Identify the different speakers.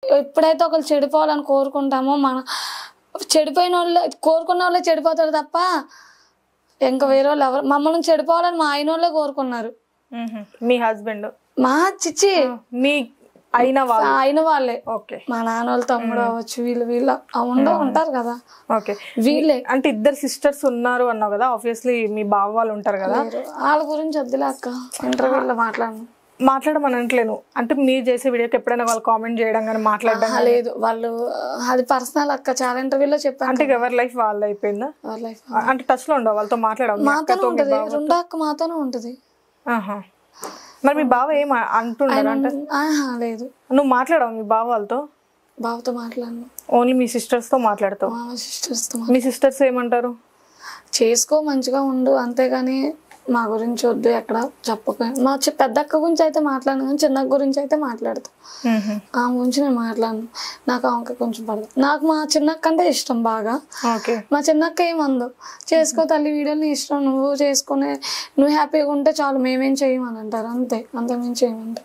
Speaker 1: ఎప్పుడైతే ఒకరు చెడిపోవాలని కోరుకుంటామో మన చెడిపోయిన వాళ్ళు కోరుకున్న వాళ్ళే చెడిపోతారు తప్ప ఇంకా వేరే వాళ్ళు ఎవరు మమ్మల్ని చెడిపోవాలని మా ఆయన వాళ్ళే కోరుకున్నారు.
Speaker 2: మీ హస్బెండ్
Speaker 1: మా చిచ్చి
Speaker 2: మీ
Speaker 1: అయిన వాళ్ళే.
Speaker 2: ఓకే.
Speaker 1: మా నాన్న వాళ్ళ తమ్ముడు అవ్వచ్చు, వీళ్ళు ఉంటారు కదా.
Speaker 2: ఓకే.
Speaker 1: వీళ్ళే
Speaker 2: అంటే ఇద్దరు సిస్టర్స్ ఉన్నారు అన్నావు కదా, ఆబ్వియస్లీ మీ బావ వాళ్ళు ఉంటారు కదా.
Speaker 1: వాళ్ళ గురించి వద్దులే అక్క, ఇంటర్వ్యూలో
Speaker 2: మాట్లాడమని అనట్లేను. అంటే మీరు చేసే వీడియోకి ఎప్పుడైనా వాళ్ళు కామెంట్ చేయడం కానీ మాట్లాడడం
Speaker 1: లేదు. వాళ్ళు అది పర్సనల్ అక్క, చాలా ఇంటర్వ్యూలో చెప్పాను.
Speaker 2: అంటే ఎవరి లైఫ్ వాళ్ళు అయిపోయిందా? అంటే టచ్ లో ఉండవు వాళ్ళతో మాట్లాడవు?
Speaker 1: మాతోనే ఉంటది, రెండో అక్క మాతోనే ఉంటది.
Speaker 2: మరి మీ బావ ఏం అంటున్నాడు? అంటే
Speaker 1: లేదు.
Speaker 2: నువ్వు మాట్లాడవు మీ బావ వాళ్ళతో?
Speaker 1: బావతో మాట్లాడను,
Speaker 2: ఓన్లీ మీ సిస్టర్స్ తో మాట్లాడతావు? మీ సిస్టర్స్ ఏమంటారు?
Speaker 1: చేసుకో, మంచిగా ఉండు, అంతేగాని మా గురించి వద్దు ఎక్కడ చెప్పక. మా పెద్ద అక్క గురించి అయితే మాట్లాడను, కానీ చిన్న గురించి అయితే మాట్లాడతాను. ఆమె గురించి నేను మాట్లాడను. నాకు ఆమె కొంచెం పడదు. నాకు మా చిన్నక్క అంటే ఇష్టం బాగా. మా చిన్నక్క ఏమందో, చేసుకో తల్లి, వీడియోలు నీ ఇష్టం, నువ్వు చేసుకునే, నువ్వు హ్యాపీగా ఉంటే చాలు, మేమేం చేయమని అంటారు. అంతే, మేము చేయమంటారు.